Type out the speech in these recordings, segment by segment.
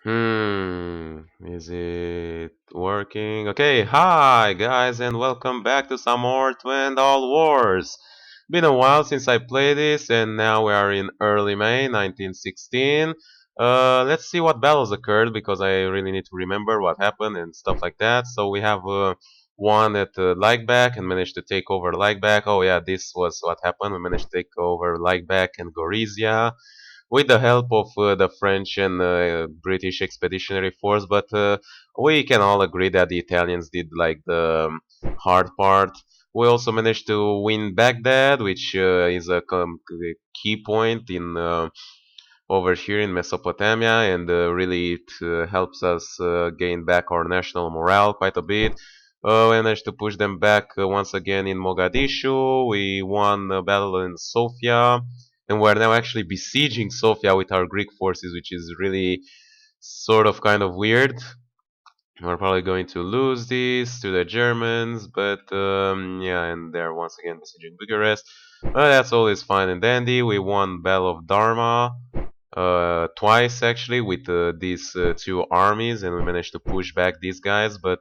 Is it working? Okay, hi guys, and welcome back to some more Twin All Wars. Been a while since I played this, and now we are in early May 1916. Let's see what battles occurred because I really need to remember what happened and stuff like that. So we have one at Likeback and managed to take over Likeback. Oh yeah, this was what happened. We managed to take over Likeback and Gorizia with the help of the French and British expeditionary force, but we can all agree that the Italians did like the hard part. We also managed to win Baghdad, which is a key point in over here in Mesopotamia, and really it helps us gain back our national morale quite a bit. We managed to push them back once again in Mogadishu. We won a battle in Sofia, and we're now actually besieging Sofia with our Greek forces, which is really sort of kind of weird. We're probably going to lose this to the Germans, but yeah, and they're once again besieging Bucharest. But that's always fine and dandy. We won Battle of Dharma twice actually with these two armies, and we managed to push back these guys, but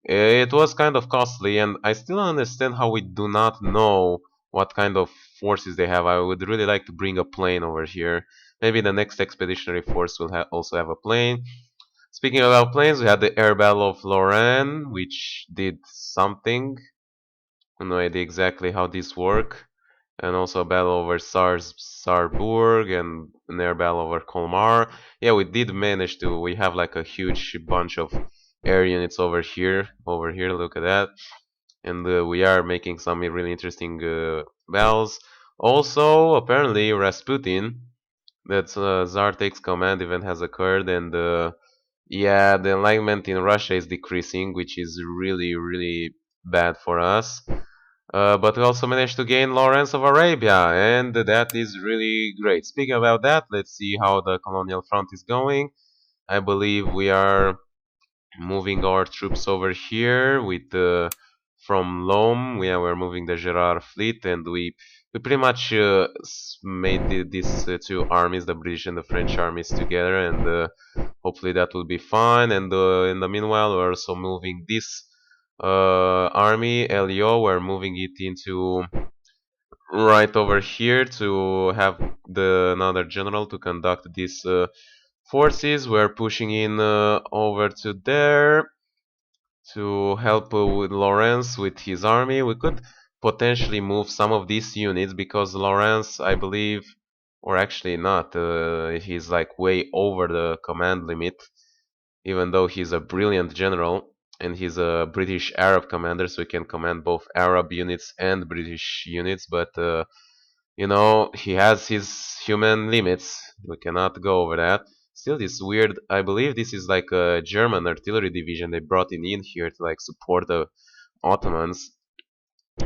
it was kind of costly, and I still don't understand how we do not know what kind of forces they have. I would really like to bring a plane over here. Maybe the next expeditionary force will also have a plane. Speaking about planes, we had the air battle of Lorraine, which did something. No idea exactly how this work. And also a battle over Saarburg and an air battle over Colmar. Yeah, we did manage to. We have like a huge bunch of air units over here. Over here, look at that. And we are making some really interesting battles. Also, apparently, Rasputin, that Tsar takes command event has occurred, and yeah, the alignment in Russia is decreasing, which is really bad for us. But we also managed to gain Lawrence of Arabia, and that is really great. Speaking about that, let's see how the colonial front is going. I believe we are moving our troops over here with from Lom. We're moving the Gerard fleet, and we pretty much made these two armies, the British and the French armies, together, and hopefully that will be fine. And in the meanwhile, we're also moving this army, LEO. We're moving it into right over here to have the another general to conduct these forces. We're pushing in over to there to help with Lawrence with his army. We could potentially move some of these units because Lawrence, I believe, or actually not, he's like way over the command limit, even though he's a brilliant general and he's a British Arab commander, so he can command both Arab units and British units, but he has his human limits. We cannot go over that. Still, this weird. I believe this is like a German artillery division they brought in here to like support the Ottomans.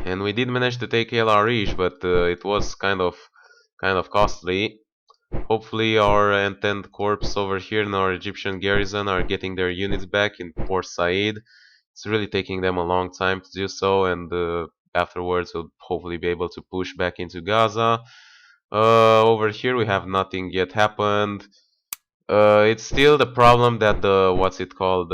And we did manage to take El Arish, but it was kind of costly. Hopefully, our Entente Corps over here in our Egyptian garrison are getting their units back in Port Said. It's really taking them a long time to do so, and afterwards we'll hopefully be able to push back into Gaza. Over here we have nothing yet happened. It's still the problem that the what's it called?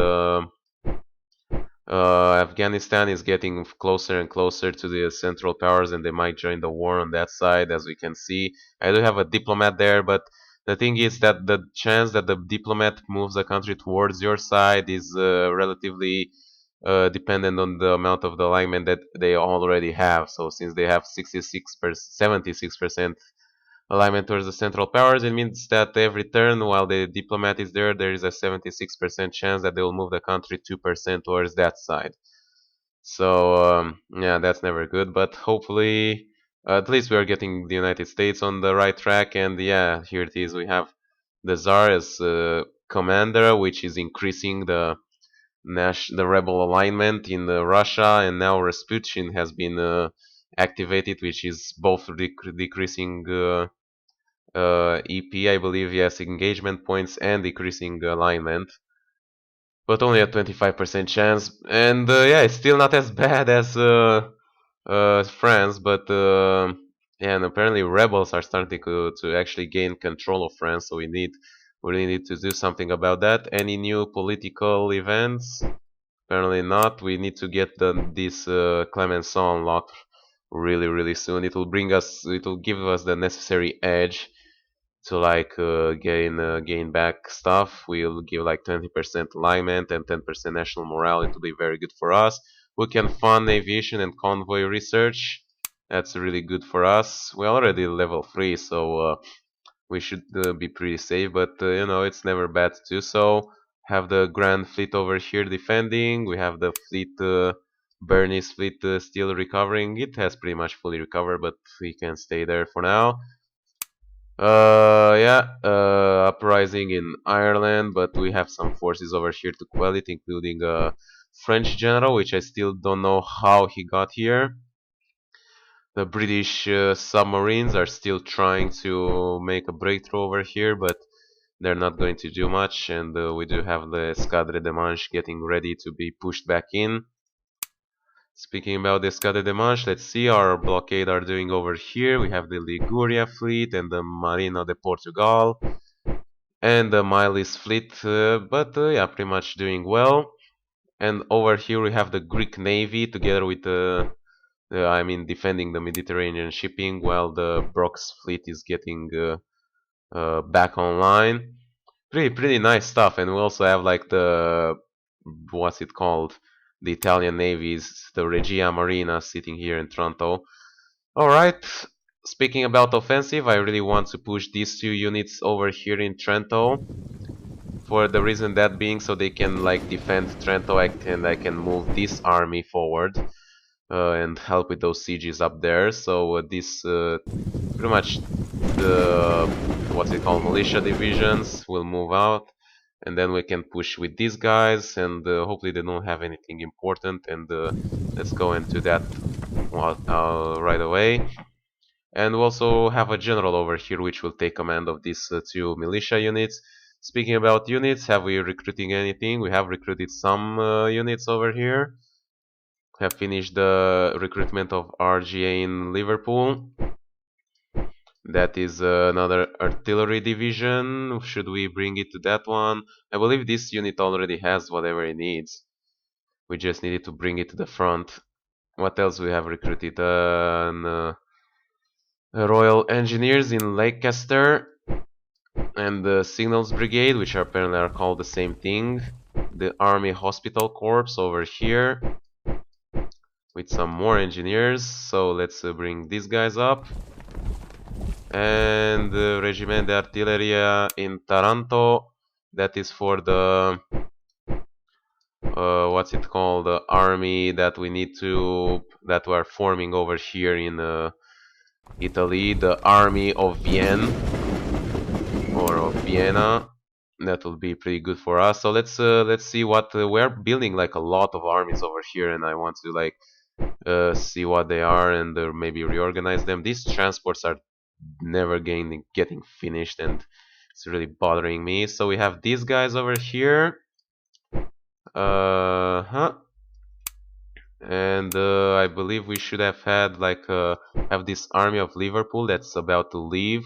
Afghanistan is getting closer and closer to the Central Powers, and they might join the war on that side, as we can see. I do have a diplomat there, but the thing is that the chance that the diplomat moves the country towards your side is relatively dependent on the amount of the alignment that they already have. So since they have 76% alignment towards the Central Powers, it means that every turn while the diplomat is there, there is a 76% chance that they will move the country 2% towards that side. So yeah, that's never good. But hopefully, at least we are getting the United States on the right track. And yeah, here it is. We have the Tsar as commander, which is increasing the rebel alignment in Russia, and now Rasputin has been activated, which is both decreasing EP, I believe, yes, engagement points and decreasing alignment, but only a 25% chance. And yeah, it's still not as bad as France, but yeah, and apparently rebels are starting to actually gain control of France, so we need We really need to do something about that. Any new political events? Apparently not. We need to get this Clemenceau unlocked really soon. It will give us the necessary edge to like gain back stuff. We'll give like 20% alignment and 10% national morale. It will be very good for us. We can fund aviation and convoy research. That's really good for us. We're already level 3, so we should be pretty safe, but it's never bad to do so. Have the Grand Fleet over here defending. We have the fleet, Bernie's fleet, still recovering. It has pretty much fully recovered, but we can stay there for now. Yeah, uprising in Ireland, but we have some forces over here to quell it, including a French general, which I still don't know how he got here. The British submarines are still trying to make a breakthrough over here, but they're not going to do much, and we do have the Escadre de Manche getting ready to be pushed back in. Speaking about the Escadre de Manche, let's see our blockade are doing over here. We have the Liguria fleet and the Marina de Portugal and the Milis fleet, but yeah, pretty much doing well. And over here we have the Greek Navy together with I mean, defending the Mediterranean shipping, while the Brock's fleet is getting back online. Pretty nice stuff, and we also have like the what's it called? The Italian navies, the Regia Marina, sitting here in Toronto. All right. Speaking about offensive, I really want to push these two units over here in Trento. For the reason that being, so they can like defend Trento, and I can move this army forward and help with those sieges up there. So this pretty much the what's it called, militia divisions will move out, and then we can push with these guys, and hopefully they don't have anything important, and let's go into that right away. And we also have a general over here which will take command of these two militia units. Speaking about units, have we recruiting anything? We have recruited some units over here. Have finished the recruitment of RGA in Liverpool. That is another artillery division. Should we bring it to that one? I believe this unit already has whatever it needs. We just needed to bring it to the front. What else we have recruited? Royal Engineers in Leicester and the Signals Brigade, which apparently are called the same thing. The Army Hospital Corps over here with some more engineers. So let's bring these guys up. And the Regiment d'Artilleria in Taranto. That is for the what's it called? The army that we need to that we are forming over here in Italy. The Army of Vienne or of Vienna. That will be pretty good for us. So let's see what we're building like a lot of armies over here, and I want to like see what they are and maybe reorganize them. These transports are never getting finished, and it's really bothering me. So we have these guys over here. And I believe we should have had like have this army of Liverpool that's about to leave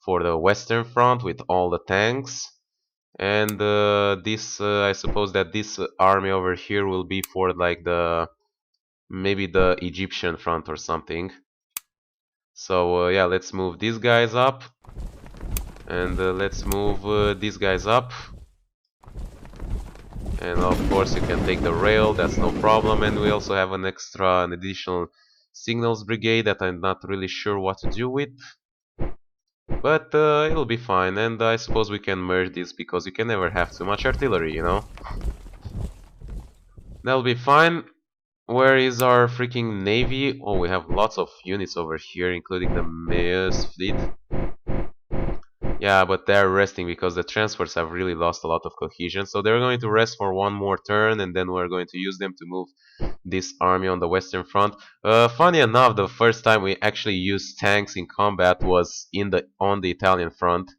for the Western Front with all the tanks. And this I suppose that this army over here will be for like the maybe the Egyptian front or something. So yeah, let's move these guys up, and let's move these guys up. And of course you can take the rail, that's no problem. And we also have an additional signals brigade that I'm not really sure what to do with, but it'll be fine. And I suppose we can merge this because you can never have too much artillery, you know. That'll be fine. Where is our freaking navy? Oh, we have lots of units over here, including the Mayor's fleet. Yeah, but they're resting because the transports have really lost a lot of cohesion. So they're going to rest for one more turn, and then we're going to use them to move this army on the Western Front. Funny enough, the first time we actually used tanks in combat was on the Italian front,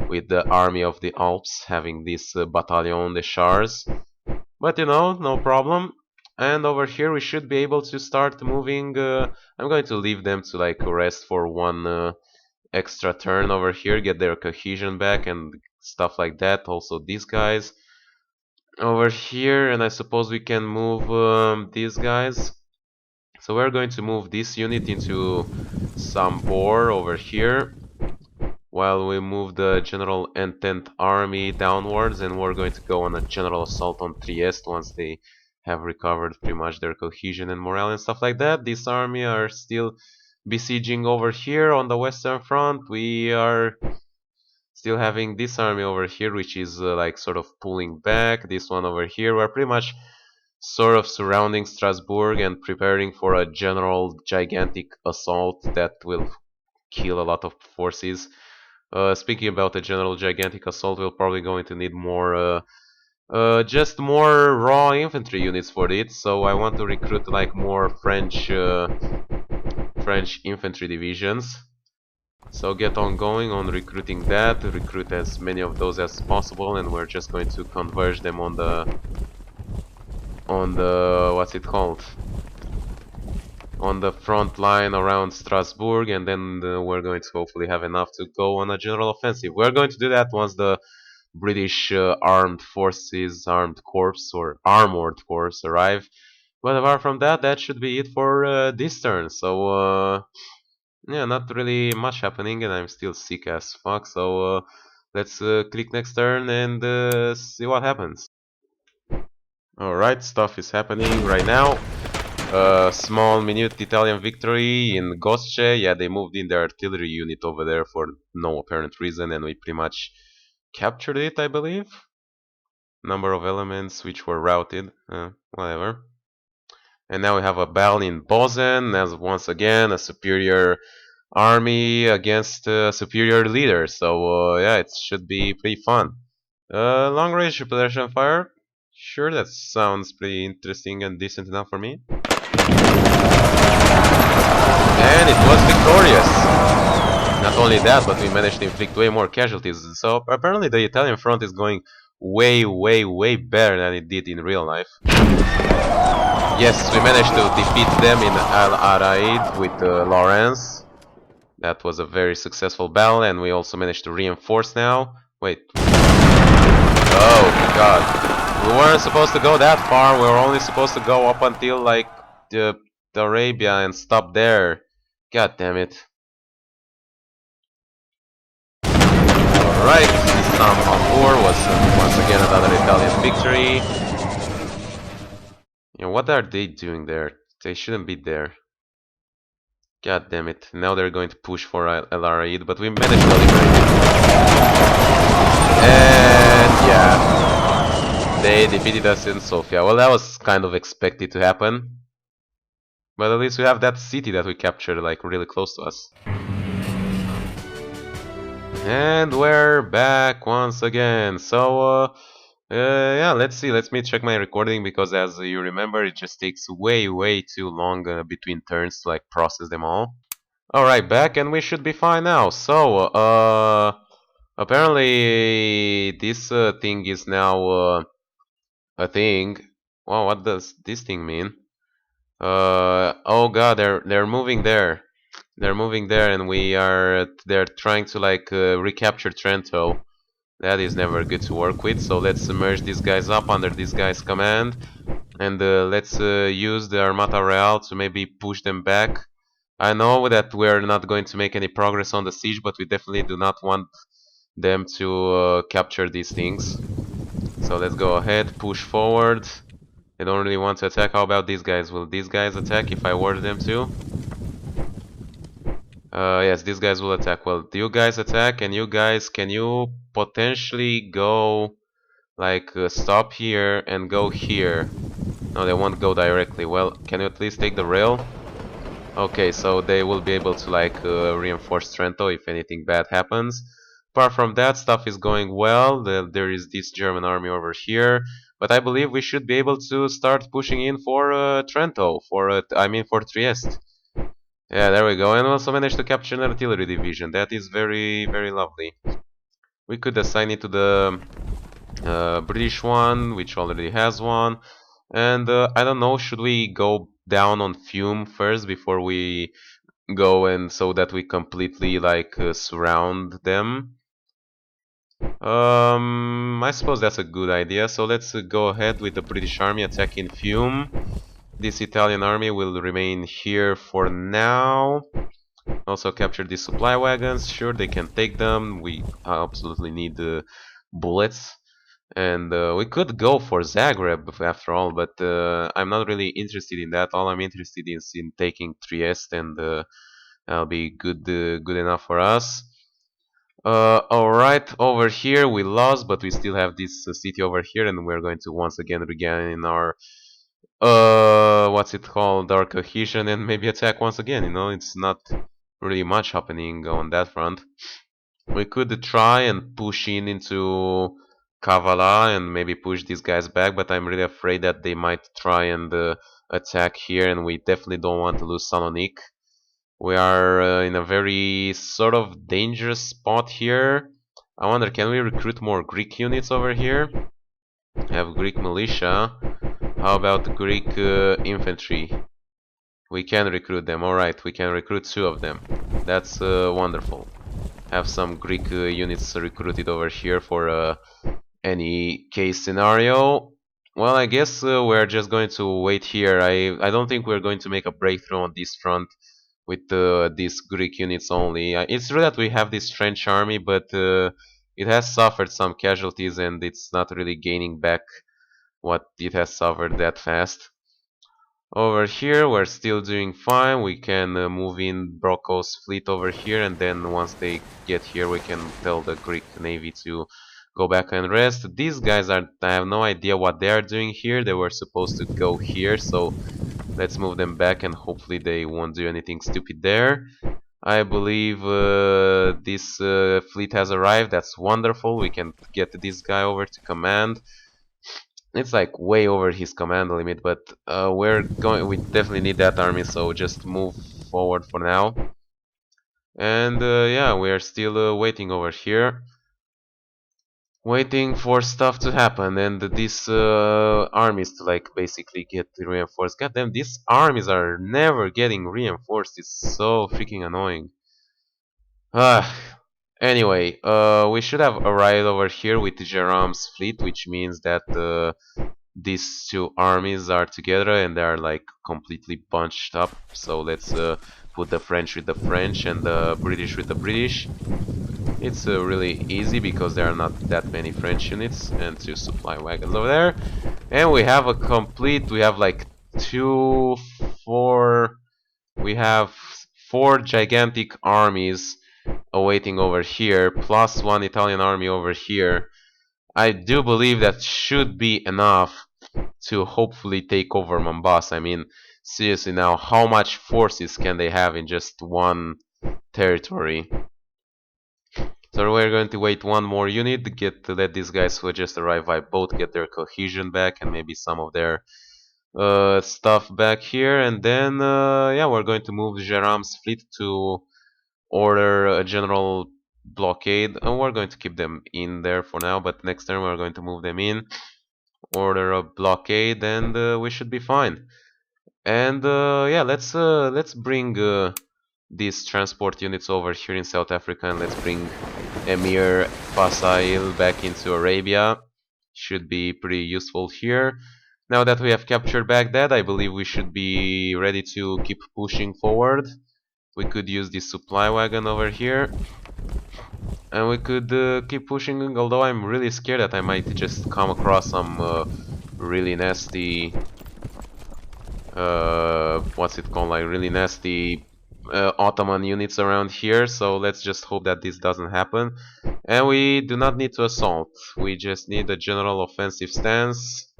with the army of the Alps having this Bataillon de Chars. But you know, no problem. And over here we should be able to start moving. I'm going to leave them to like rest for one extra turn over here, get their cohesion back, and stuff like that. Also these guys over here, and I suppose we can move these guys. So we're going to move this unit into Sambor over here, while we move the General Entente army downwards, and we're going to go on a general assault on Trieste once they have recovered pretty much their cohesion and morale and stuff like that. This army are still besieging over here on the western front. We are still having this army over here, which is like sort of pulling back. This one over here, we're pretty much sort of surrounding Strasbourg and preparing for a general gigantic assault that will kill a lot of forces. Speaking about a general gigantic assault, we're probably going to need more, just more raw infantry units for it. So I want to recruit like more French infantry divisions. So get on going on recruiting that, recruit as many of those as possible, and we're just going to converge them on the what's it called? On the front line around Strasbourg, and then we're going to hopefully have enough to go on a general offensive. We're going to do that once the British armed forces, armed corps, or armored corps arrive. But apart from that, that should be it for this turn. So yeah, not really much happening, and I'm still sick as fuck. So let's click next turn and see what happens. Alright, stuff is happening right now. Small minute Italian victory in Gosce. Yeah, they moved in their artillery unit over there for no apparent reason, and we pretty much captured it, I believe. Number of elements which were routed, whatever. And now we have a battle in Bozen, as once again a superior army against a superior leader. So yeah, it should be pretty fun. Long range replenishment fire. Sure, that sounds pretty interesting and decent enough for me. And it was victorious. Not only that, but we managed to inflict way more casualties. So apparently the Italian front is going way, way, way better than it did in real life. Yes, we managed to defeat them in Al Araid with Lawrence. That was a very successful battle, and we also managed to reinforce now. Wait. Oh, God. We weren't supposed to go that far. We were only supposed to go up until, like, the Arabia and stop there. God damn it. Alright, Sam Hambour was once again another Italian victory. Yeah, what are they doing there? They shouldn't be there. God damn it. Now they're going to push for El Araid, but we managed to liberate it. And yeah, they defeated us in Sofia. Well, that was kind of expected to happen. But at least we have that city that we captured, like, really close to us. And we're back once again. So, yeah, let's see. Let me check my recording, because as you remember, it just takes way, way too long between turns to, like, process them all. Alright, back, and we should be fine now. So, apparently this thing is now a thing. Wow, what does this thing mean? Oh god, they're moving there. They're moving there, and they're trying to like recapture Trento. That is never good to work with. So let's merge these guys up under this guy's command, and let's use the Armata Real to maybe push them back. I know that we're not going to make any progress on the siege, but we definitely do not want them to capture these things. So let's go ahead, push forward. They don't really want to attack. How about these guys? Will these guys attack if I order them to? Yes, these guys will attack. Well, you guys attack, and you guys, can you potentially go, like, stop here and go here? No, they won't go directly. Well, can you at least take the rail? Okay, so they will be able to, like, reinforce Trento if anything bad happens. Apart from that, stuff is going well. There is this German army over here. But I believe we should be able to start pushing in for Trento, I mean for Trieste. Yeah, there we go. And also managed to capture an artillery division. That is very, very lovely. We could assign it to the British one, which already has one. And I don't know, should we go down on Fume first before we go, and so that we completely like surround them? I suppose that's a good idea. So let's go ahead with the British army attacking Fiume. This Italian army will remain here for now. Also capture these supply wagons. Sure, they can take them. We absolutely need the bullets. And we could go for Zagreb after all, but I'm not really interested in that. All I'm interested in is in taking Trieste, and that'll be good enough for us. Alright, over here we lost, but we still have this city over here, and we're going to once again regain our what's it called, our cohesion, and maybe attack once again. You know, it's not really much happening on that front. We could try and push in into Kavala and maybe push these guys back, but I'm really afraid that they might try and attack here, and we definitely don't want to lose Salonique. We are in a very sort of dangerous spot here. I wonder, can we recruit more Greek units over here? Have Greek militia. How about Greek infantry? We can recruit them. Alright, we can recruit two of them. That's wonderful. Have some Greek units recruited over here for any case scenario. Well, I guess we're just going to wait here. I don't think we're going to make a breakthrough on this front with these Greek units only. It's true that we have this French army, but it has suffered some casualties and it's not really gaining back what it has suffered that fast. Over here we're still doing fine. We can move in Broco's fleet over here, and then once they get here we can tell the Greek navy to go back and rest. These guys are, I have no idea what they are doing here. They were supposed to go here, so let's move them back and hopefully they won't do anything stupid there. I believe this fleet has arrived. That's wonderful. We can get this guy over to command. It's like way over his command limit, but we definitely need that army, so just move forward for now. And yeah, we are still waiting over here. Waiting for stuff to happen, and these armies to like basically get reinforced. God damn, these armies are never getting reinforced. It's so freaking annoying. Ah, anyway, we should have arrived over here with Jerome's fleet, which means that these two armies are together and they are like completely bunched up. So let's put the French with the French and the British with the British. It's really easy because there are not that many French units and two supply wagons over there. And we have we have like we have four gigantic armies awaiting over here, plus one Italian army over here. I do believe that should be enough to hopefully take over Mombasa. I mean, seriously now, how much forces can they have in just one territory? So we're going to wait one more unit to let these guys who just arrived by boat get their cohesion back and maybe some of their stuff back here, and then yeah, we're going to move Jerome's fleet to order a general blockade, and we're going to keep them in there for now, but next turn we're going to move them in, order a blockade, and we should be fine. And yeah, let's bring these transport units over here in South Africa, and let's bring Emir Fasail back into Arabia. Should be pretty useful here. Now that we have captured Baghdad, I believe we should be ready to keep pushing forward. We could use this supply wagon over here, and we could keep pushing, although I'm really scared that I might just come across some really nasty what's it called, like really nasty Ottoman units around here, so let's just hope that this doesn't happen. And we do not need to assault, we just need a general offensive stance,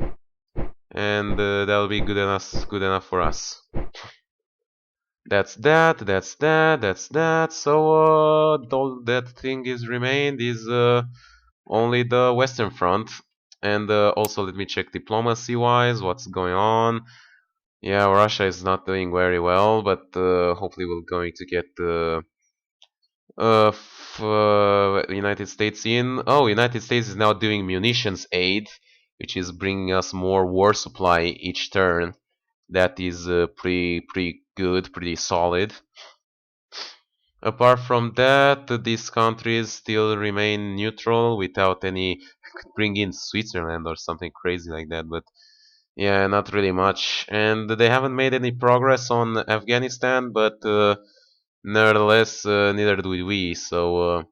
and that'll be good enough for us. That's that, that's that, that's that. So all that thing is remained is only the Western Front. And also let me check diplomacy wise what's going on. Yeah, Russia is not doing very well, but hopefully we're going to get the United States in. Oh, United States is now doing munitions aid, which is bringing us more war supply each turn. That is pretty good, pretty solid. Apart from that, these countries still remain neutral without any. Could bring in Switzerland or something crazy like that, but yeah, not really much. And they haven't made any progress on Afghanistan, but nevertheless, neither do we. So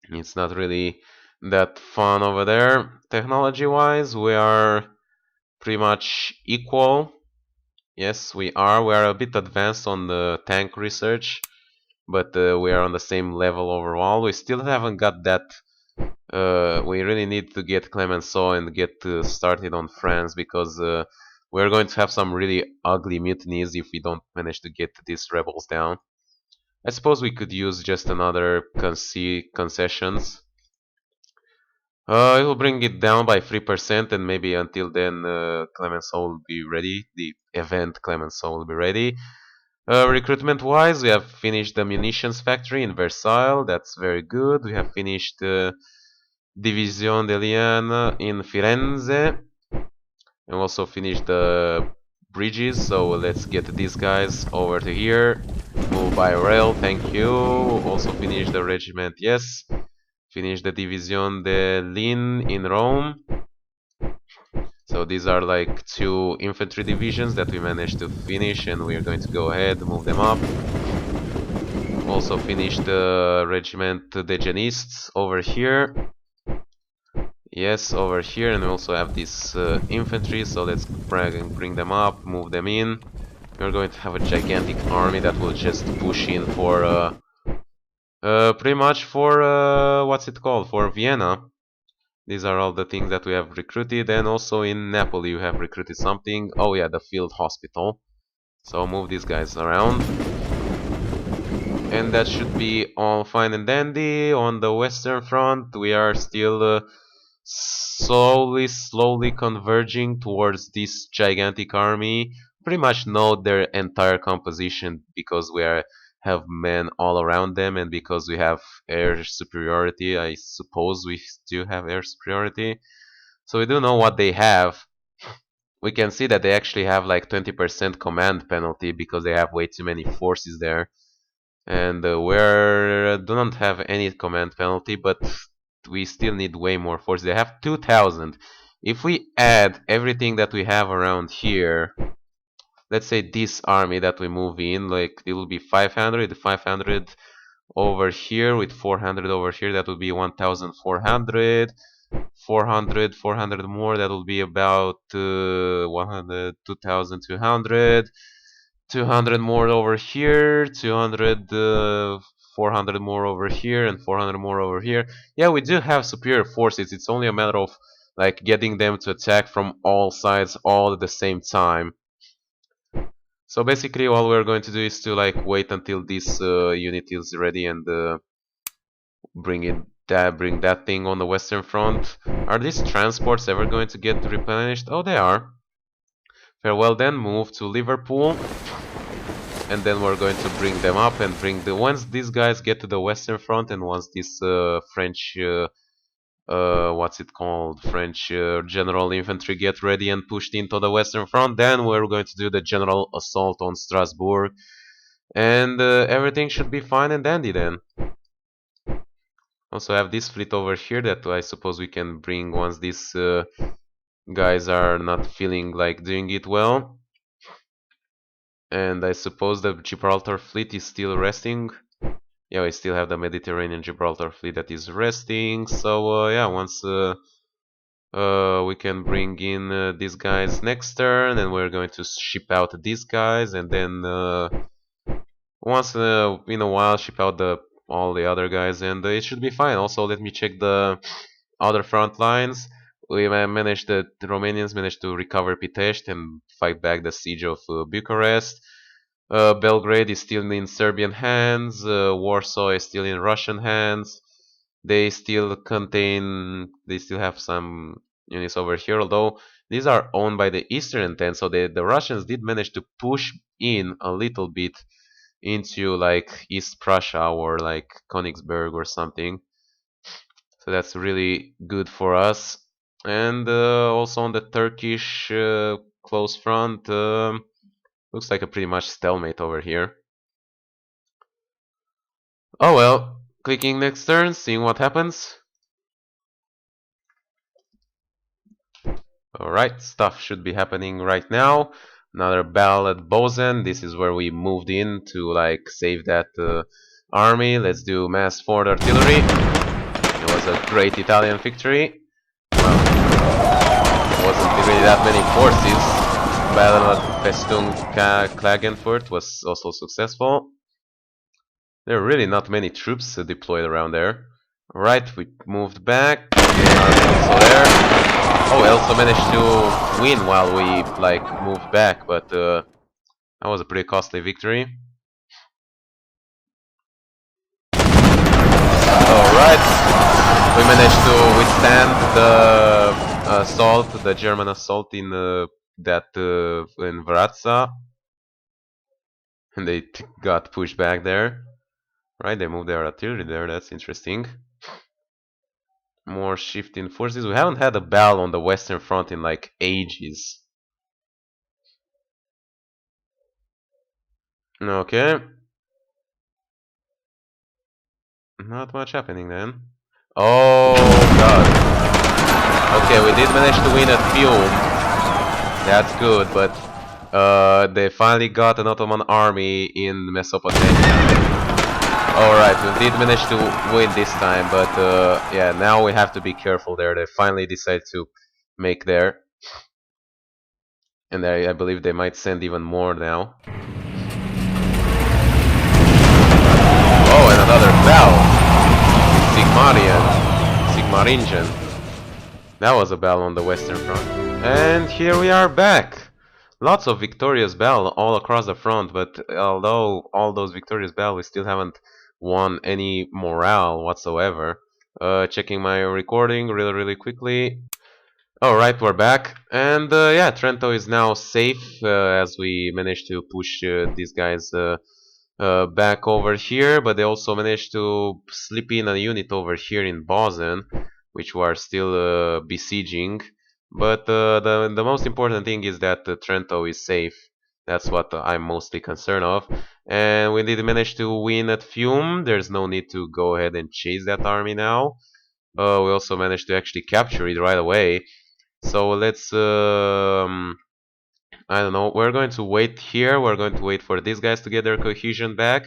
it's not really that fun over there. Technology-wise, we are pretty much equal. Yes, we are. We are a bit advanced on the tank research, but we are on the same level overall. We still haven't got that. We really need to get Clemenceau and get started on France because we're going to have some really ugly mutinies if we don't manage to get these rebels down. I suppose we could use just another concessions. It will bring it down by 3%, and maybe until then, Clemenceau will be ready. The event Clemenceau will be ready. Recruitment wise, we have finished the munitions factory in Versailles. That's very good. We have finished Division dell'Iana in Firenze. And also finished the bridges. So let's get these guys over to here. Move by rail. Thank you. Also finish the regiment. Yes. Finish the Division dell'In in Rome. So these are like two infantry divisions that we managed to finish, and we are going to go ahead, move them up. Also finish the regiment de Genists over here. Yes, over here, and we also have this infantry, so let's bring them up, move them in. We're going to have a gigantic army that will just push in for pretty much for what's it called, for Vienna. These are all the things that we have recruited, and also in Napoli you have recruited something. Oh yeah, the field hospital. So move these guys around. And that should be all fine and dandy. On the Western Front, we are still slowly converging towards this gigantic army. Pretty much know their entire composition because have men all around them, and because we have air superiority. I suppose we still have air superiority. So we do know what they have. We can see that they actually have like 20% command penalty because they have way too many forces there. And we do not have any command penalty, but we still need way more forces. They have 2,000. If we add everything that we have around here, let's say this army that we move in, like it will be 500, 500 over here with 400 over here, that would be 1,400. 400, 400 more, that will be about 100, 2,200. 200 more over here, 200, 400 more over here, and 400 more over here. Yeah, we do have superior forces. It's only a matter of like getting them to attack from all sides all at the same time. So basically, all we're going to do is to like wait until this unit is ready and bring that thing on the Western Front. Are these transports ever going to get replenished? Oh, they are. Farewell then, move to Liverpool. And then we're going to bring them up and once these guys get to the Western Front, and once this French what's it called, French general infantry get ready and pushed into the Western Front, then we're going to do the general assault on Strasbourg, and everything should be fine and dandy then. Also have this fleet over here that I suppose we can bring once these guys are not feeling like doing it well. And I suppose the Gibraltar fleet is still resting. Yeah, we still have the Mediterranean Gibraltar fleet that is resting. So yeah, once we can bring in these guys next turn, and we're going to ship out these guys, and then once in a while ship out all the other guys, and it should be fine. Also, let me check the other front lines. The Romanians managed to recover Pitești and fight back the siege of Bucharest. Belgrade is still in Serbian hands. Warsaw is still in Russian hands. They still have some units over here, although these are owned by the Eastern Entente, so the Russians did manage to push in a little bit into like East Prussia or like Königsberg or something. So that's really good for us. And also on the Turkish close front, looks like a pretty much stalemate over here. Oh well, clicking next turn, seeing what happens. Alright, stuff should be happening right now. Another battle at Bozen. This is where we moved in to like save that army. Let's do mass forward artillery. It was a great Italian victory. Well, wasn't really that many forces. Battle at Festung Klagenfurt was also successful. There are really not many troops deployed around there. Alright, we moved back. Army also there. Oh, we also managed to win while we like moved back, but that was a pretty costly victory. Alright, we managed to withstand the assault, the German assault in in Vratsa, and they got pushed back there. Right, they moved their artillery there. That's interesting. More shift in forces. We haven't had a battle on the Western Front in like ages. Okay, not much happening then. Oh god. Okay, we did manage to win a few. That's good, but they finally got an Ottoman army in Mesopotamia. Alright, we did manage to win this time, but yeah, now we have to be careful there. They finally decided to make there. And I believe they might send even more now. Oh, and another bell! Sigmaringen. That was a bell on the Western Front. And here we are back! Lots of victorious bell all across the front, but although all those victorious bell, we still haven't won any morale whatsoever. Checking my recording really quickly. Alright, we're back. And yeah, Trento is now safe as we managed to push these guys back over here, but they also managed to slip in a unit over here in Bozen, which we are still besieging. But the most important thing is that Trento is safe. That's what I'm mostly concerned of. And we did manage to win at Fiume. There's no need to go ahead and chase that army now. We also managed to actually capture it right away. So let's I don't know. We're going to wait here. We're going to wait for these guys to get their cohesion back.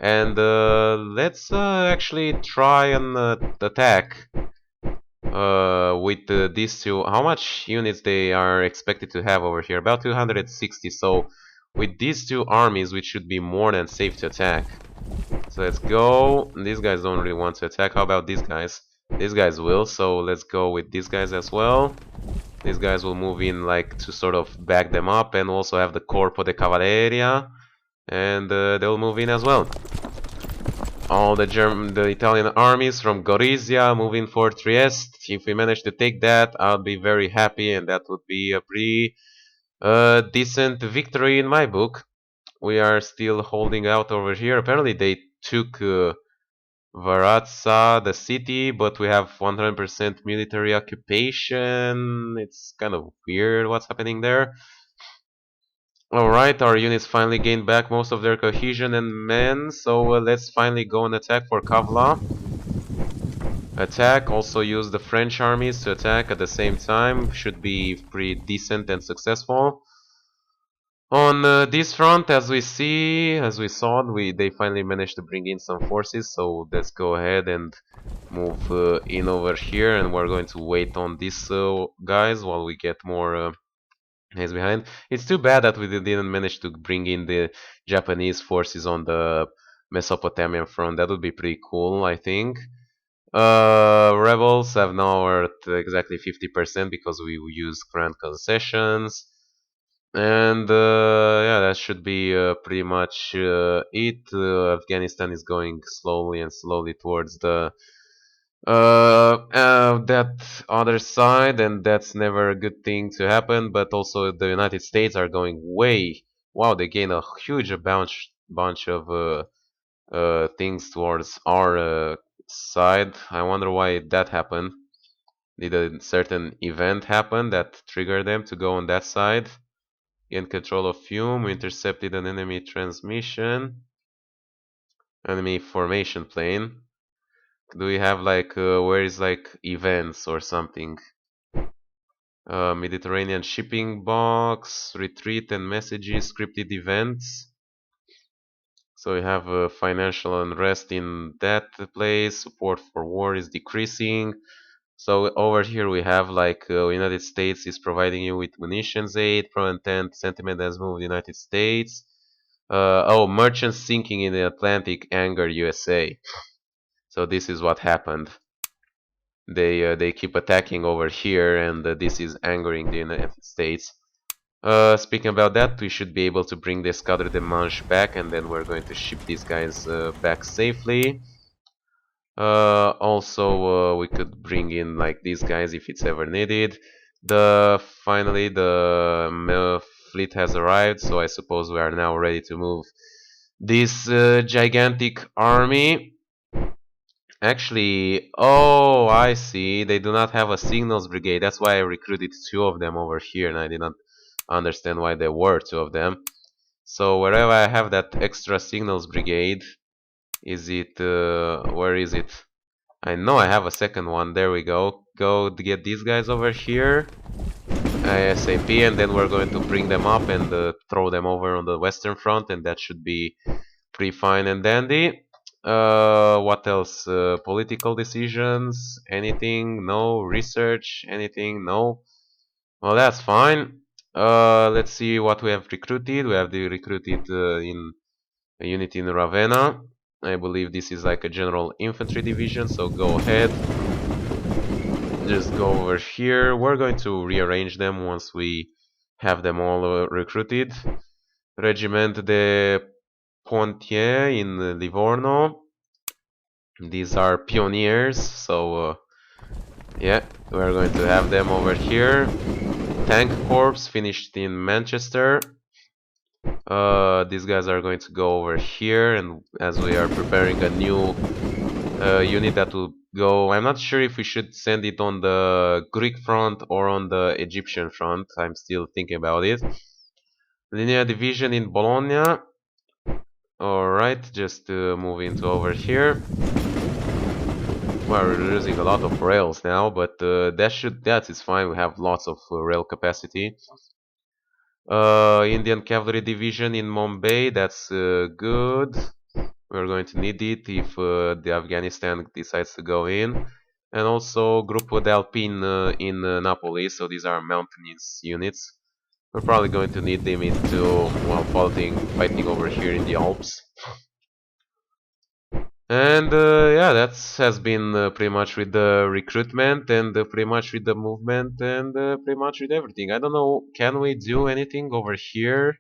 And let's actually try and attack with these two. How much units they are expected to have over here? About 260. So with these two armies, we should be more than safe to attack. So let's go. These guys don't really want to attack. How about these guys? These guys will. So let's go with these guys as well. These guys will move in like to sort of back them up, and also have the Corpo de Cavalleria, and they'll move in as well. All the Italian armies from Gorizia moving for Trieste. If we manage to take that, I'll be very happy, and that would be a pretty decent victory in my book. We are still holding out over here. Apparently they took Varazza, the city, but we have 100% military occupation. It's kind of weird what's happening there. Alright, our units finally gained back most of their cohesion and men, so let's finally go and attack for Kavla. Attack, also use the French armies to attack at the same time. Should be pretty decent and successful. On this front, as we saw, they finally managed to bring in some forces, so let's go ahead and move in over here, and we're going to wait on these guys while we get more guys behind. It's too bad that we didn't manage to bring in the Japanese forces on the Mesopotamian front. That would be pretty cool, I think. Rebels have now at exactly 50% because we use grand concessions. And yeah, that should be pretty much it. Afghanistan is going slowly and slowly towards the that other side, and that's never a good thing to happen. But also, the United States are going way. Wow, they gain a huge bunch of things towards our side. I wonder why that happened. Did a certain event happen that triggered them to go on that side? Gained control of Fume, intercepted an enemy transmission. Enemy formation plane. Do we have like where is like events or something? Mediterranean shipping box, retreat and messages, scripted events. So we have financial unrest in that place. Support for war is decreasing. So over here we have like United States is providing you with munitions aid. Pro-entente sentiment has moved United States. Oh, merchants sinking in the Atlantic anger USA. So this is what happened. They keep attacking over here, and this is angering the United States. Speaking about that, we should be able to bring the Escadre de Manche back, and then we're going to ship these guys back safely. Also, we could bring in like these guys if it's ever needed. Finally the fleet has arrived, so I suppose we are now ready to move this gigantic army. Actually, oh, I see. They do not have a signals brigade. That's why I recruited two of them over here, and I did not understand why there were two of them. So wherever I have that extra signals brigade, is it? Where is it? I know I have a second one. There we go. Go to get these guys over here. ASAP, and then we're going to bring them up and throw them over on the western front, and that should be pretty fine and dandy. What else? Political decisions? Anything? No. Research? Anything? No. Well, that's fine. Let's see what we have recruited. We have recruited in a unit in Ravenna. I believe this is like a general infantry division, so go ahead. Just go over here. We're going to rearrange them once we have them all recruited. Regiment de Pontier in Livorno. These are pioneers, so yeah, we're going to have them over here. Tank Corps finished in Manchester. These guys are going to go over here, and as we are preparing a new unit that will go, I'm not sure if we should send it on the Greek front or on the Egyptian front. I'm still thinking about it. Linear division in Bologna. Alright, just move into over here. We're losing a lot of rails now, but that is fine. We have lots of rail capacity. Indian Cavalry Division in Mumbai, that's good. We're going to need it if the Afghanistan decides to go in. And also Gruppo d'Alpine in Napoli, so these are mountainous units. We're probably going to need them into, well, fighting over here in the Alps. And yeah, that has been pretty much with the recruitment and pretty much with the movement and pretty much with everything. I don't know, can we do anything over here?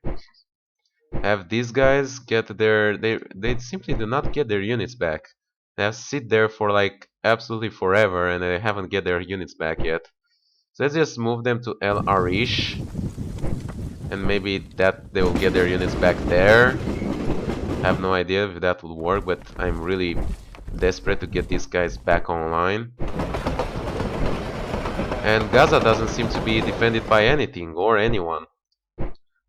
Have these guys get they simply do not get their units back. They have sit there for like absolutely forever and they haven't get their units back yet. So let's just move them to El Arish, and maybe that they will get their units back there. Have no idea if that will work, but I'm really desperate to get these guys back online. And Gaza doesn't seem to be defended by anything or anyone.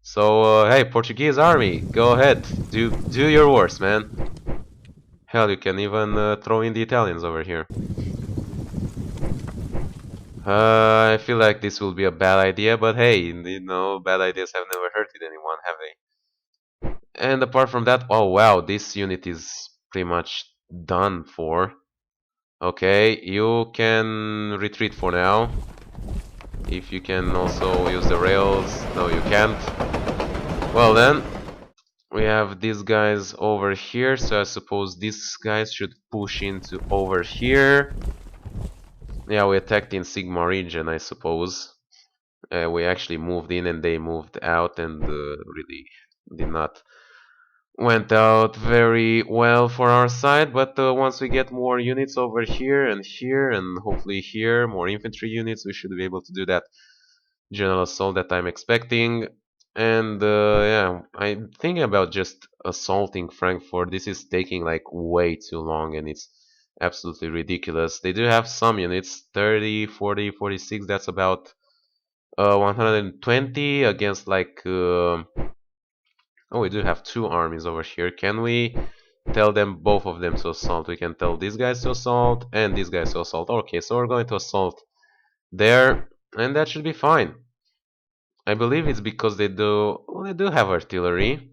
So hey, Portuguese army, go ahead, do your worst, man. Hell, you can even throw in the Italians over here. I feel like this will be a bad idea, but hey, you know, bad ideas have never hurted anyone, have they? And apart from that, oh wow, this unit is pretty much done for. Okay, you can retreat for now. If you can also use the rails. No, you can't. Well then, we have these guys over here, so I suppose these guys should push into over here. Yeah, we attacked in Sigma region, I suppose. We actually moved in and they moved out, and really did not went out very well for our side. But once we get more units over here and hopefully here, more infantry units, we should be able to do that general assault that I'm expecting. And yeah, I'm thinking about just assaulting Frankfurt. This is taking like way too long and it's absolutely ridiculous. They do have some units, 30, 40, 46, that's about 120 against like oh, we do have two armies over here. Can we tell them both of them to assault. We can tell these guys to assault and these guys to assault. Okay, so we're going to assault there, and that should be fine. I believe it's because they do have artillery.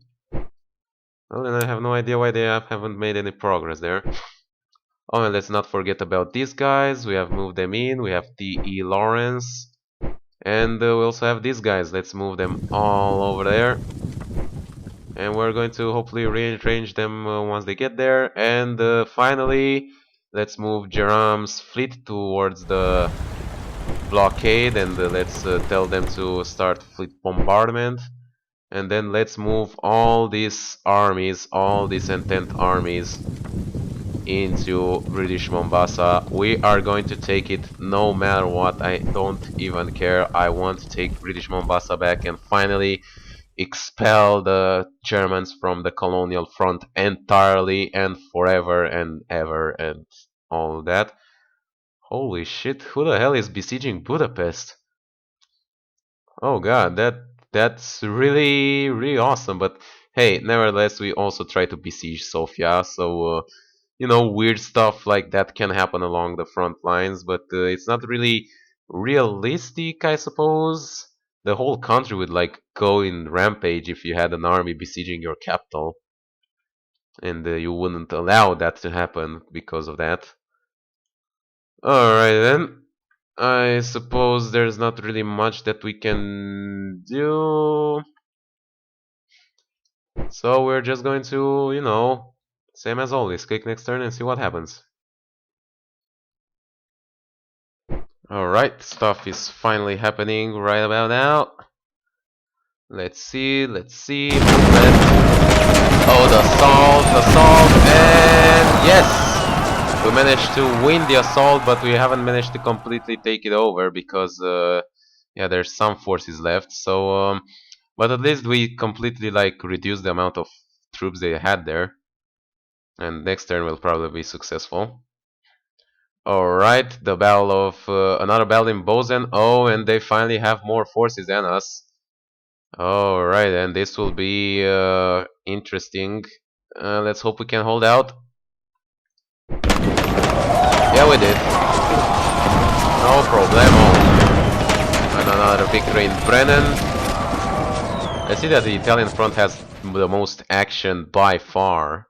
Well, and I have no idea why they haven't made any progress there. Oh, and let's not forget about these guys. We have moved them in. We have T.E. Lawrence. And we also have these guys. Let's move them all over there. And we're going to hopefully rearrange them once they get there. And finally, let's move Jerome's fleet towards the blockade. And let's tell them to start fleet bombardment. And then let's move all these armies, all these Entente armies into British Mombasa. We are going to take it no matter what. I don't even care. I want to take British Mombasa back and finally expel the Germans from the colonial front entirely and forever and ever and all that. Holy shit, who the hell is besieging Budapest? Oh god, that's really awesome. But hey, nevertheless, we also try to besiege Sofia, so weird stuff like that can happen along the front lines, but it's not really realistic, I suppose. The whole country would like go in rampage if you had an army besieging your capital, and you wouldn't allow that to happen because of that. Alright then. I suppose there's not really much that we can do. So we're just going to, same as always, click next turn and see what happens. Alright, stuff is finally happening right about now. Let's see. Movement. Oh, the assault, and yes! We managed to win the assault, but we haven't managed to completely take it over because, yeah, there's some forces left. So, but at least we completely, like, reduced the amount of troops they had there. And next turn will probably be successful. Alright, the battle of another battle in Bozen. Oh, and they finally have more forces than us. Alright, and this will be interesting. Let's hope we can hold out. Yeah, we did. No problemo. And another victory in Brennan. I see that the Italian front has the most action by far.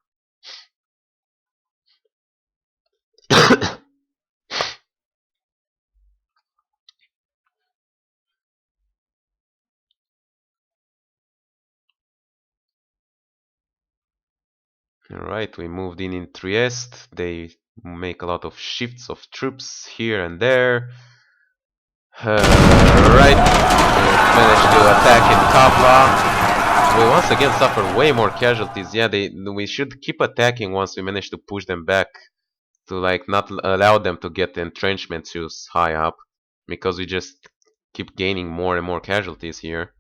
Alright, we moved in Trieste. They make a lot of shifts of troops here and there. Right, managed to attack in Kapla. We once again suffer way more casualties. Yeah, we should keep attacking once we manage to push them back, to like not allow them to get entrenchments too high up, because we just keep gaining more and more casualties here.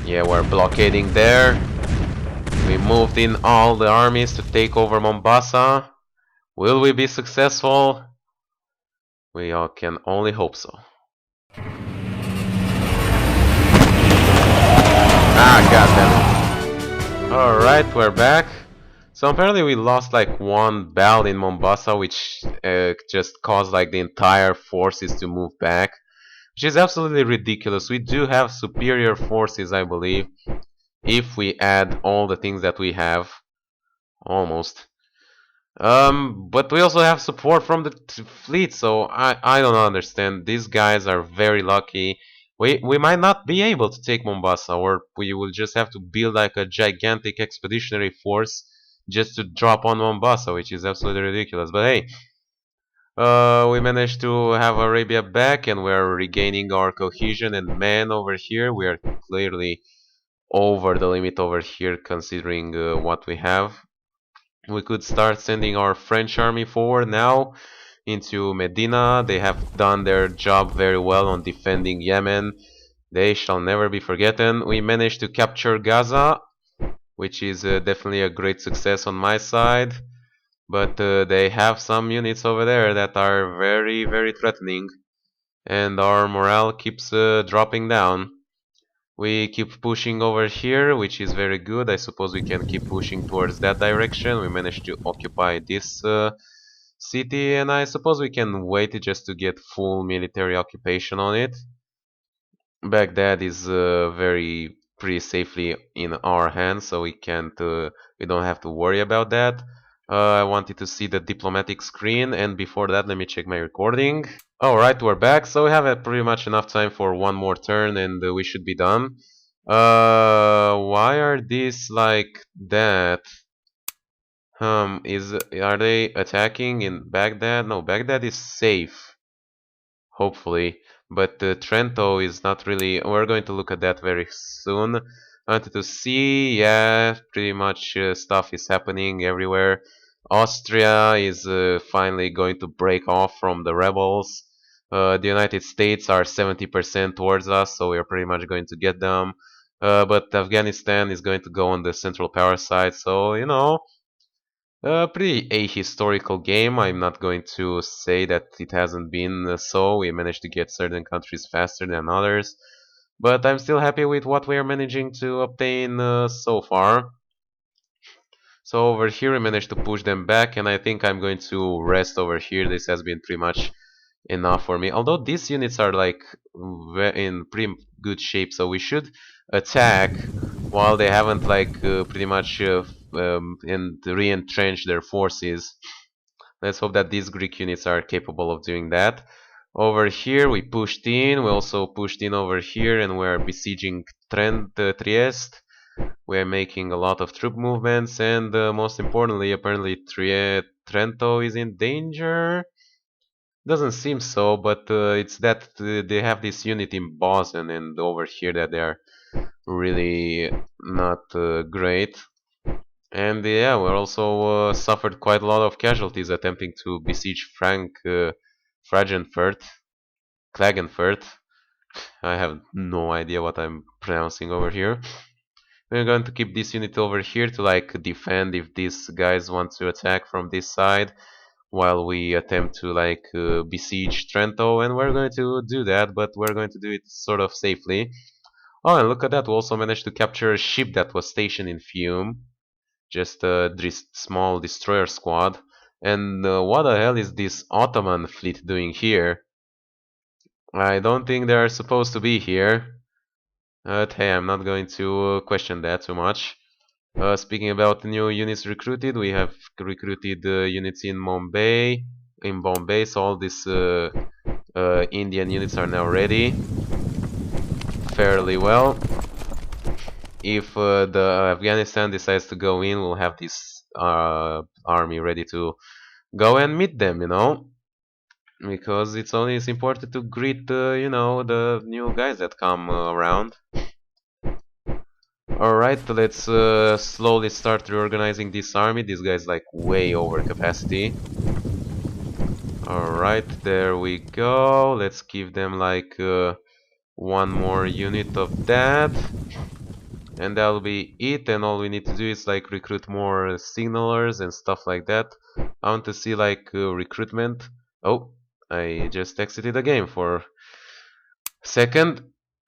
Yeah, we're blockading there. We moved in all the armies to take over Mombasa. Will we be successful? We all can only hope so. Ah, goddammit. Alright, we're back. So apparently we lost like one battle in Mombasa, which just caused like the entire forces to move back, which is absolutely ridiculous. We do have superior forces, I believe, if we add all the things that we have, almost. But we also have support from the fleet, so I don't understand. These guys are very lucky. We might not be able to take Mombasa, or we will just have to build like a gigantic expeditionary force just to drop on Mombasa, which is absolutely ridiculous. But hey, we managed to have Arabia back, and we're regaining our cohesion and man over here. We are clearly over the limit over here, considering what we have. We could start sending our French army forward now into Medina. They have done their job very well on defending Yemen. They shall never be forgotten. We managed to capture Gaza, which is definitely a great success on my side. But they have some units over there that are very threatening, and our morale keeps dropping down. We keep pushing over here, which is very good. I suppose we can keep pushing towards that direction. We managed to occupy this city, and I suppose we can wait just to get full military occupation on it. Baghdad is very pretty safely in our hands, so we don't have to worry about that. I wanted to see the diplomatic screen, and before that, let me check my recording. Alright, we're back, so we have pretty much enough time for one more turn, and we should be done. Why are these like that? Are they attacking in Baghdad? No, Baghdad is safe, hopefully. But Trento is not really. We're going to look at that very soon. I wanted to see, yeah, pretty much stuff is happening everywhere. Austria is finally going to break off from the rebels. The United States are 70% towards us, so we're pretty much going to get them. But Afghanistan is going to go on the Central Power side, so pretty ahistorical game. I'm not going to say that it hasn't been so. We managed to get certain countries faster than others, but I'm still happy with what we are managing to obtain so far. So over here we managed to push them back, and I think I'm going to rest over here. This has been pretty much enough for me. Although these units are like in pretty good shape, so we should attack while they haven't like pretty much re-entrenched their forces. Let's hope that these Greek units are capable of doing that. Over here we pushed in, we also pushed in over here, and we're besieging Trieste. We're making a lot of troop movements, and most importantly, apparently Trento is in danger. Doesn't seem so, but it's that they have this unit in Boston and over here that they are really not great. And yeah, we also suffered quite a lot of casualties attempting to besiege Fragenfurt, Klagenfurt. I have no idea what I'm pronouncing over here. We're going to keep this unit over here to like defend if these guys want to attack from this side, while we attempt to like besiege Trento, and we're going to do that, but we're going to do it sort of safely. Oh, and look at that, we also managed to capture a ship that was stationed in Fiume, just a small destroyer squad. And what the hell is this Ottoman fleet doing here? I don't think they are supposed to be here. But hey, I'm not going to question that too much. Speaking about new units recruited, we have recruited units in Bombay. So all these Indian units are now ready fairly well. If the Afghanistan decides to go in, we'll have this army ready to go and meet them, because it's important to greet the new guys that come around. Alright, let's slowly start reorganizing this army. This guy's like way over capacity. Alright, there we go. Let's give them like one more unit of that. And that'll be it, and all we need to do is like recruit more signalers and stuff like that. I want to see like recruitment. Oh, I just exited the game for a second.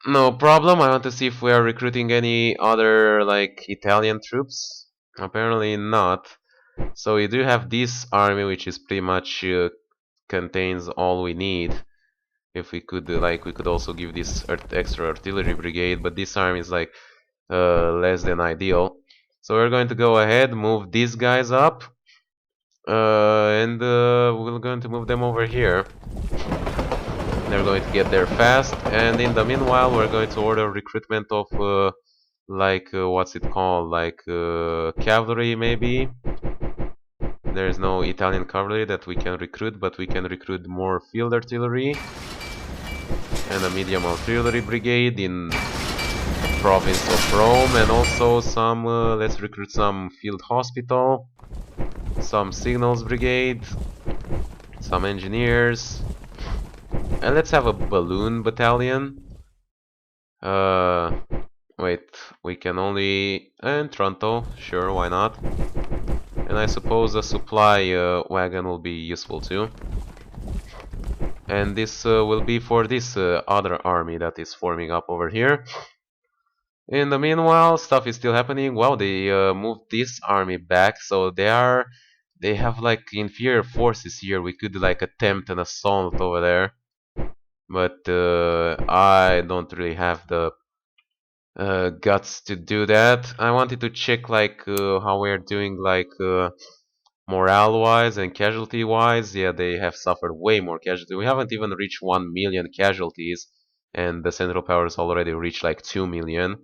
No problem. I want to see if we are recruiting any other like Italian troops. Apparently not. So we do have this army, which is pretty much contains all we need. If we could we could also give this extra artillery brigade, but this army is like less than ideal. So we're going to go ahead, move these guys up, and we're going to move them over here. They're going to get there fast, and in the meanwhile we're going to order recruitment of what's it called, cavalry maybe. There's no Italian cavalry that we can recruit, but we can recruit more field artillery and a medium artillery brigade in the province of Rome, and also some let's recruit some field hospital, some signals brigade, some engineers, and let's have a balloon battalion. Wait, we can only... and Toronto, sure, why not? And I suppose a supply wagon will be useful too. And this will be for this other army that is forming up over here. In the meanwhile, stuff is still happening. Well, they moved this army back, so they have like inferior forces here. We could like attempt an assault over there, but I don't really have the guts to do that. I wanted to check like how we're doing like morale wise and casualty wise. Yeah, they have suffered way more casualty. We haven't even reached 1 million casualties, and the Central Powers already reached like 2 million,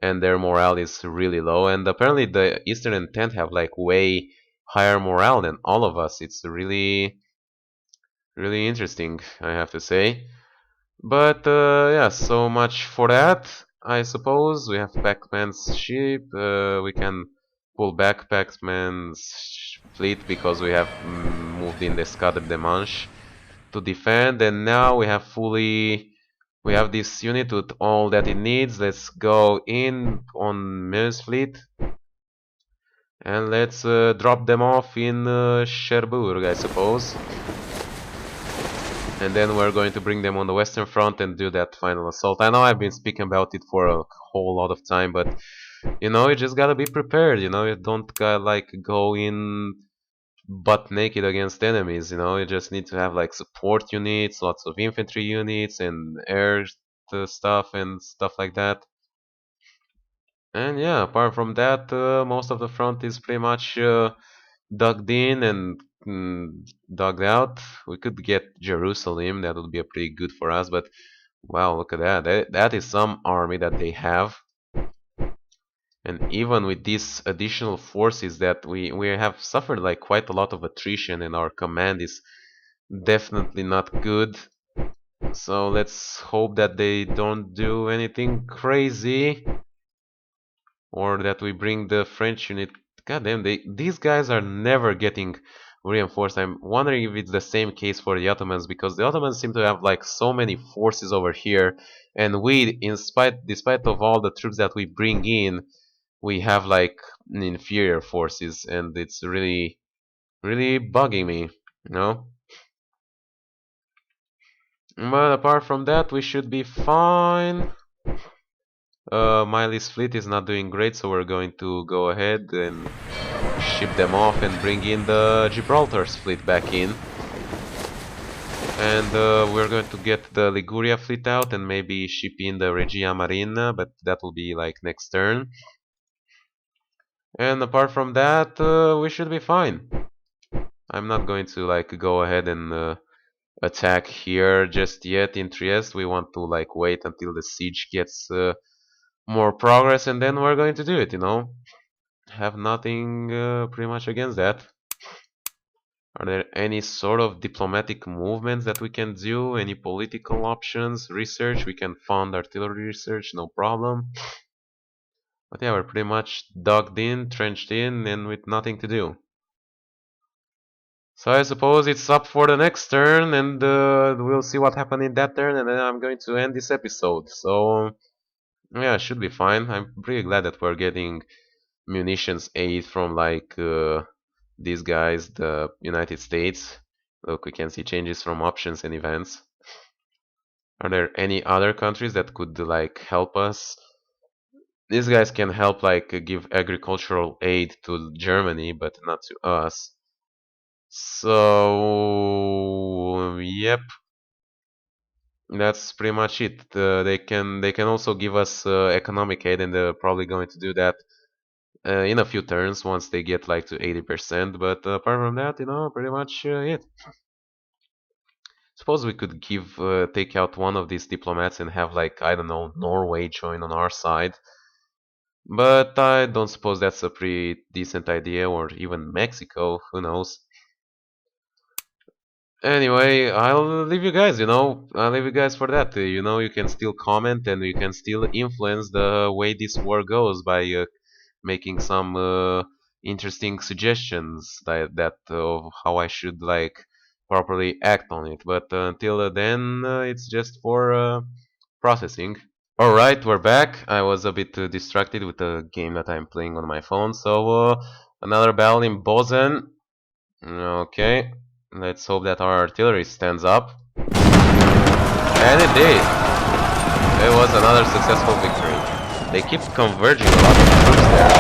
and their morale is really low. And apparently the Eastern Entente have like way higher morale than all of us. It's really interesting, I have to say. But yeah, so much for that. I suppose we have Pac-Man's ship. We can pull back Pac-Man's fleet because we have moved in the Escadre de Manche to defend, and now we have this unit with all that it needs. Let's go in on Meuse fleet and let's drop them off in Cherbourg, I suppose. And then we're going to bring them on the Western Front and do that final assault. I know I've been speaking about it for a whole lot of time, but you know, you just gotta be prepared. You know, you don't gotta like go in butt naked against enemies. You know, you just need to have like support units, lots of infantry units, and air stuff and stuff like that. And yeah, apart from that, most of the front is pretty much dug in and dug out. We could get Jerusalem. That would be a pretty good for us. But wow, look at that. That is some army that they have. And even with these additional forces that we have suffered like quite a lot of attrition, and our command is definitely not good. So let's hope that they don't do anything crazy, or that we bring the French unit. God damn, these guys are never getting reinforced. I'm wondering if it's the same case for the Ottomans, because the Ottomans seem to have like so many forces over here, and we, despite of all the troops that we bring in, we have like inferior forces, and it's really bugging me, you know. But apart from that, we should be fine. Miley's fleet is not doing great, so we're going to go ahead and ship them off and bring in the Gibraltar's fleet back in. And we're going to get the Liguria fleet out and maybe ship in the Regia Marina, but that will be like next turn. And apart from that, we should be fine. I'm not going to like go ahead and attack here just yet in Trieste. We want to like wait until the siege gets more progress, and then we're going to do it, you know. Have nothing pretty much against that. Are there any sort of diplomatic movements that we can do? Any political options? Research? We can fund artillery research, no problem. But yeah, we're pretty much dug in, trenched in, and with nothing to do. So I suppose it's up for the next turn, and we'll see what happened in that turn, and then I'm going to end this episode. So yeah, it should be fine. I'm pretty glad that we're getting munitions aid from like these guys, the United States. Look, we can see changes from options and events. Are there any other countries that could like help us? These guys can help like give agricultural aid to Germany, but not to us. So yep, that's pretty much it. They can also give us economic aid, and they're probably going to do that in a few turns once they get like to 80%. But apart from that, you know, pretty much it. Suppose we could take out one of these diplomats and have like, I don't know, Norway join on our side. But I don't suppose that's a pretty decent idea, or even Mexico, who knows. Anyway, I'll leave you guys, you know, I'll leave you guys for that. You know, you can still comment and you can still influence the way this war goes by making some interesting suggestions that of how I should like properly act on it. But until then, it's just for processing. Alright, we're back. I was a bit distracted with the game that I'm playing on my phone. So another battle in Bozen. Okay, let's hope that our artillery stands up. And it did. It was another successful victory. They keep converging a lot of troops there.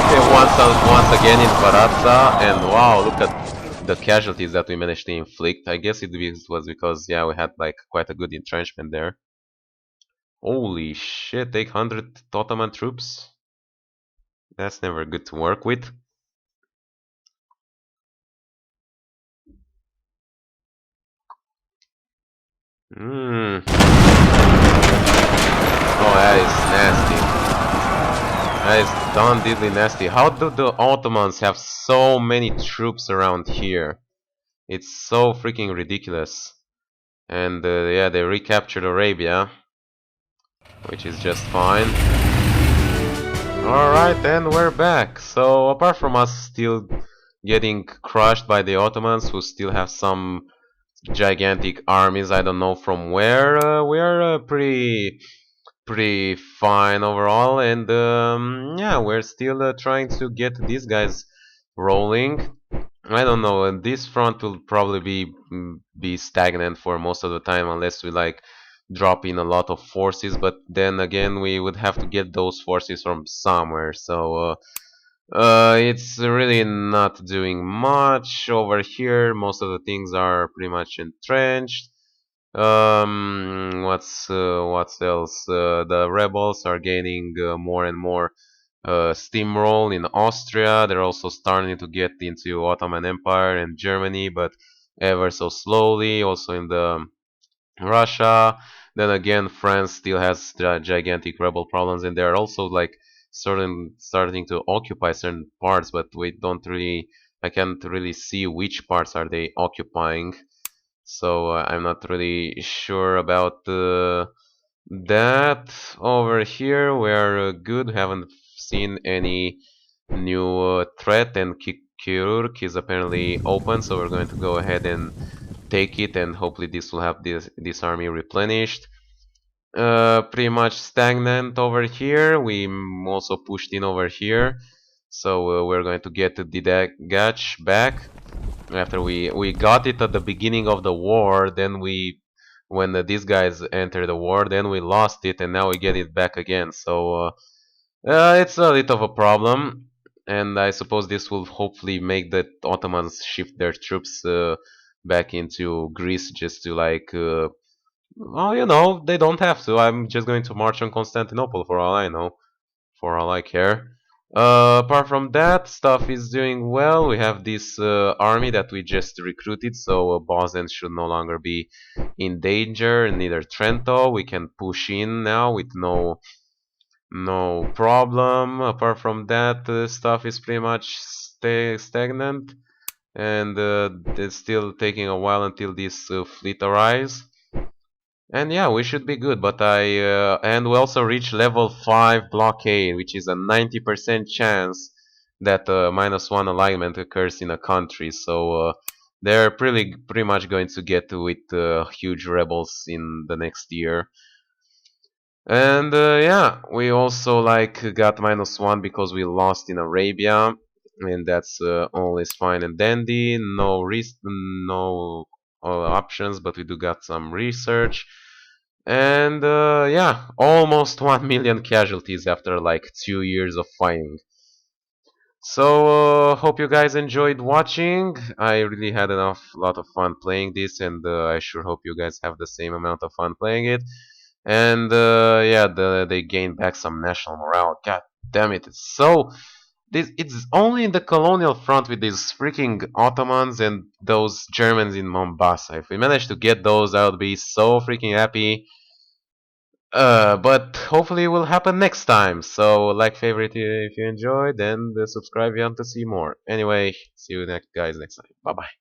Okay, once again in Varadza, and wow, look at the casualties that we managed to inflict. I guess was because, yeah, we had like quite a good entrenchment there. Holy shit, 800 Ottoman troops? That's never good to work with. Hmm. Oh, that is nasty. That is darn diddly nasty. How do the Ottomans have so many troops around here? It's so freaking ridiculous. And yeah, they recaptured Arabia, which is just fine. Alright, and we're back. So, apart from us still getting crushed by the Ottomans, who still have some gigantic armies, I don't know from where, we're pretty fine overall, and yeah, we're still trying to get these guys rolling. I don't know, and this front will probably be stagnant for most of the time unless we like drop in a lot of forces, but then again we would have to get those forces from somewhere, so it's really not doing much over here. Most of the things are pretty much entrenched. What else? The rebels are gaining more and more steamroll in Austria. They're also starting to get into Ottoman Empire and Germany, but ever so slowly. Also in the Russia. Then again, France still has gigantic rebel problems, and they're also like starting to occupy certain parts, but we don't really. I can't really see which parts are they occupying, so I'm not really sure about that. Over here, we're good. Haven't seen any new threat, and Kirurg is apparently open, so we're going to go ahead and take it, and hopefully this will have this army replenished. Pretty much stagnant over here. We also pushed in over here, so we're going to get the Didagach back after we got it at the beginning of the war. Then when these guys entered the war, then we lost it, and now we get it back again. So it's a bit of a problem, and I suppose this will hopefully make the Ottomans shift their troops back into Greece just to like, well, they don't have to. I'm just going to march on Constantinople for all I know, for all I care. Apart from that, stuff is doing well. We have this army that we just recruited, so Boston should no longer be in danger. Neither Trento. We can push in now with no problem. Apart from that, stuff is pretty much stagnant, and it's still taking a while until this fleet arrives. And yeah, we should be good. But and we also reach level 5 blockade, which is a 90% chance that -1 alignment occurs in a country. So they're pretty much going to get with huge rebels in the next year. And yeah, we also like got -1 because we lost in Arabia, and that's always fine and dandy. No options, but we do got some research. And yeah, almost 1 million casualties after like 2 years of fighting. So hope you guys enjoyed watching. I really had lot of fun playing this, and I sure hope you guys have the same amount of fun playing it. And yeah, they gained back some national morale. God damn it! It's only in the colonial front with these freaking Ottomans and those Germans in Mombasa. If we manage to get those, I would be so freaking happy. But hopefully it will happen next time. So like, favorite if you enjoyed, and subscribe if you want to see more. Anyway, see you next guys next time. Bye bye.